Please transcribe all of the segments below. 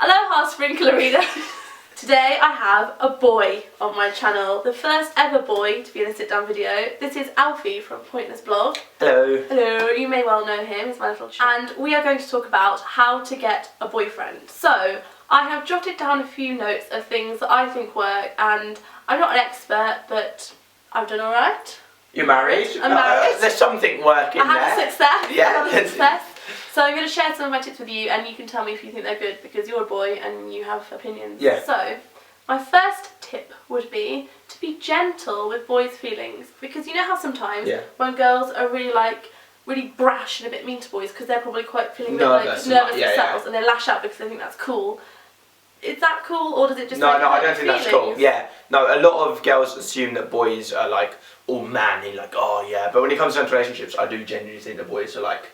Aloha Sprinklerina. Today I have a boy on my channel, the first ever boy to be in a sit-down video. This is Alfie from PointlessBlog. Hello. Hello, you may well know him, he's my little child. And we are going to talk about how to get a boyfriend. So, I have jotted down a few notes of things that I think work, and I'm not an expert, but I've done alright. You're married? I'm married. There's something working there. I have a success. Yeah. I have a success. So I'm going to share some of my tips with you, and you can tell me if you think they're good, because you're a boy and you have opinions. Yeah. So, my first tip would be to be gentle with boys' feelings, because you know how sometimes when girls are really brash and a bit mean to boys, because they're probably quite feeling a bit nervous themselves, and they lash out because they think that's cool. Is that cool, or does it just No, I don't think that's cool. Yeah. No, a lot of girls assume that boys are like all manly, like, oh yeah. But when it comes down to relationships, I do genuinely think that boys are like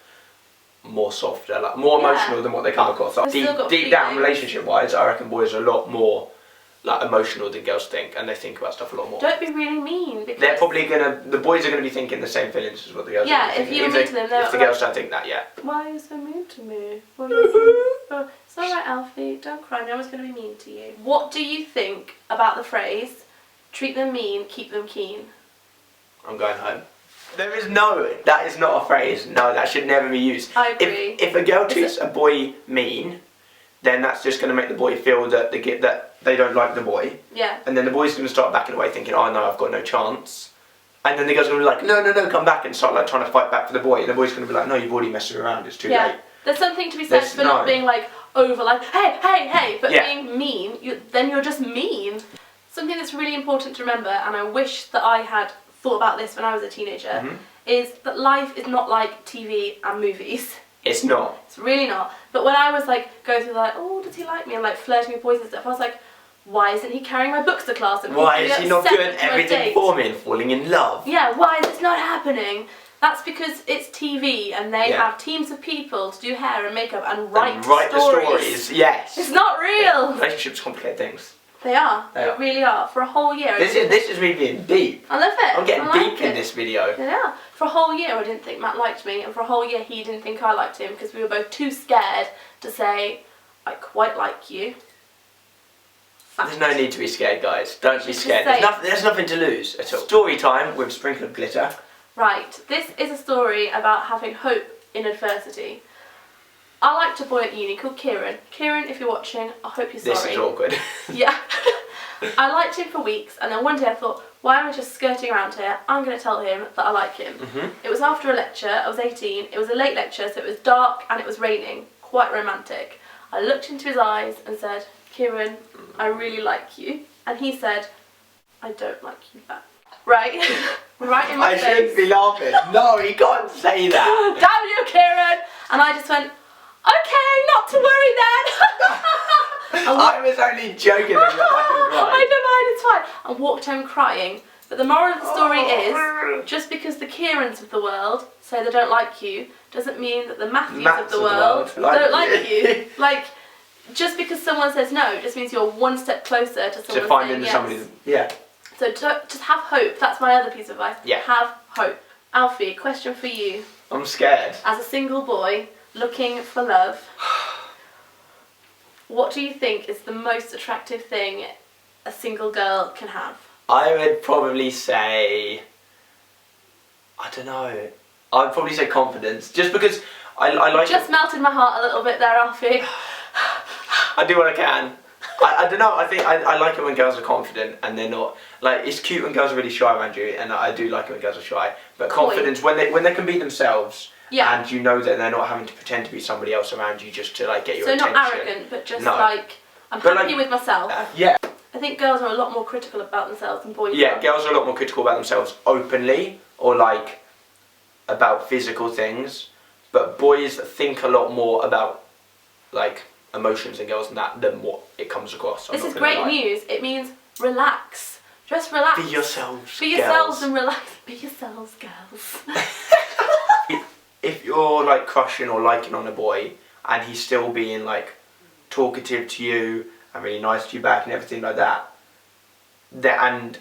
more softer, like more emotional than what they come across. Like, deep down, relationship-wise, I reckon boys are a lot more like emotional than girls think, and they think about stuff a lot more. Don't be really mean, because they're probably the boys are gonna be thinking the same feelings as what the girls are. Yeah, if you were mean to them, if the girls don't think that, yeah. Why are you so mean to me? Oh, it's alright, Alfie, don't cry, no one's gonna be mean to you. What do you think about the phrase, treat them mean, keep them keen? I'm going home. That is not a phrase. No, that should never be used. I agree. If a girl treats a boy mean, then that's just going to make the boy feel that they don't like the boy. Yeah. And then the boy's going to start backing away, thinking, oh no, I've got no chance. And then the girl's going to be like, no, come back, and start like trying to fight back for the boy. And the boy's going to be like, no, you've already messed around, it's too late. There's something to be said for not being like over, like, hey, but being mean, then you're just mean. Something that's really important to remember, and I wish that I had thought about this when I was a teenager, is that life is not like TV and movies. It's not. It's really not. But when I was like going through like, oh, does he like me, and like flirting with boys and stuff, I was like, why isn't he carrying my books to class? And why is he not doing everything for me and falling in love? Yeah, why is this not happening? That's because it's TV, and they have teams of people to do hair and makeup and write the stories. Yes. It's not real. Relationships complicate things. They are. They really are. For a whole year. This is me being deep. I love it. I'm getting deep in this video. Yeah. For a whole year I didn't think Matt liked me, and for a whole year he didn't think I liked him, because we were both too scared to say, I quite like you. Fact. There's no need to be scared, guys. Don't be scared. There's nothing to lose at all. Story time with a sprinkle of glitter. Right. This is a story about having hope in adversity. I liked a boy at uni called Kieran. Kieran, if you're watching, I hope you're sorry. This is awkward. Yeah. I liked him for weeks, and then one day I thought, why am I just skirting around here? I'm going to tell him that I like him. It was after a lecture. I was 18. It was a late lecture, so it was dark and it was raining. Quite romantic. I looked into his eyes and said, Kieran, I really like you. And he said, I don't like you back. Right? Right in my face. I shouldn't be laughing. No, you can't say that. Damn you, Kieran! And I just went, okay, not to worry then. I was only joking. I don't mind, it's fine. I walked home crying. But the moral of the story is, just because the Kierans of the world say they don't like you, doesn't mean that the Matthews of the world don't like you. Like, just because someone says no, just means you're one step closer to someone saying yes. Somebody, yeah. So just have hope. That's my other piece of advice. Yeah. Have hope. Alfie, question for you. I'm scared. As a single boy looking for love, what do you think is the most attractive thing a single girl can have? I would probably say, I don't know, I'd probably say confidence, just because I like just melted my heart a little bit there, Alfie. I do what I can. I don't know, I think I like it when girls are confident and they're not, like, it's cute when girls are really shy around you, and I do like it when girls are shy, but confidence, when they can be themselves, and you know that they're not having to pretend to be somebody else around you just to like get your attention. So not arrogant, but just like, I'm happy with myself. Yeah. I think girls are a lot more critical about themselves than boys are. Yeah, girls are a lot more critical about themselves openly, or like about physical things, but boys think a lot more about like emotions in girls than what it comes across. This is great news. It means relax. Just relax. Be yourselves. Be yourselves and relax. Be yourselves, girls. If you're like crushing or liking on a boy and he's still being like talkative to you and really nice to you back and everything like that, and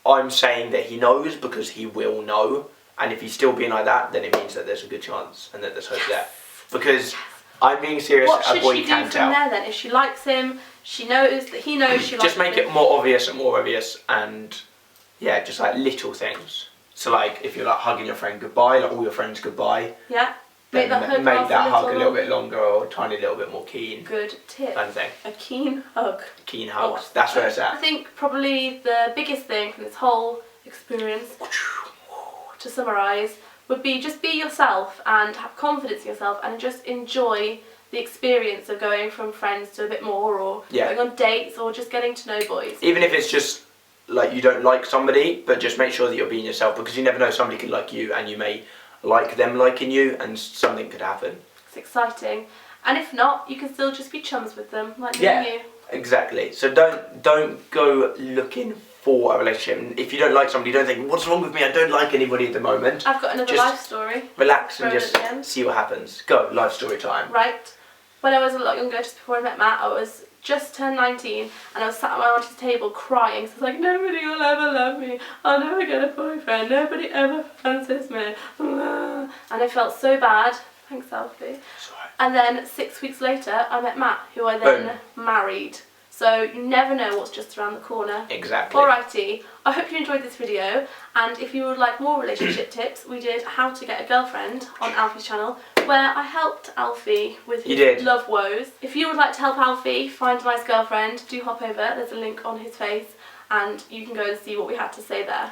I'm saying that he knows because he will know, and if he's still being like that, then it means that there's a good chance and that there's hope there. Because I'm being serious. What a should boy she do can from tell. there then? If she likes him, she knows that he knows she likes him. Just make it more obvious and more obvious, and yeah, just like little things. So like if you're like hugging your friend goodbye, like all your friends goodbye. Yeah. Then make that hug a little bit longer. longer or a tiny little bit more keen. Good tip. Kind of thing. A keen hug. Keen hugs. That's where it's I at. think probably the biggest thing from this whole experience, to summarise, would be just be yourself and have confidence in yourself and just enjoy the experience of going from friends to a bit more, or going on dates, or just getting to know boys. Even if it's just like you don't like somebody, but just make sure that you're being yourself, because you never know, somebody could like you and you may like them liking you, and something could happen. It's exciting. And if not, you can still just be chums with them, like me and you. Exactly. So don't go looking for a relationship. And if you don't like somebody, don't think, what's wrong with me? I don't like anybody at the moment. I've got another life story. Relax and just see what happens. Go, life story time. Right. When I was a lot younger, just before I met Matt, I was just turned 19 and I was sat at my auntie's table crying. So I was like, nobody will ever love me. I'll never get a boyfriend. Nobody ever fancies me. And I felt so bad. Thanks, Alfie. And then 6 weeks later, I met Matt, who I then married. So you never know what's just around the corner. Exactly. Alrighty, I hope you enjoyed this video, and if you would like more relationship tips, we did how to get a girlfriend on Alfie's channel, where I helped Alfie with his love woes. If you would like to help Alfie find a nice girlfriend, do hop over, there's a link on his face, and you can go and see what we had to say there.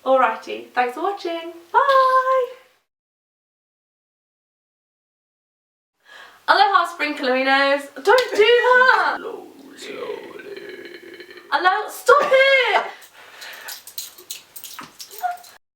Alrighty, thanks for watching, bye! Aloha sprinkleinos, don't do that! Slowly. Stop it!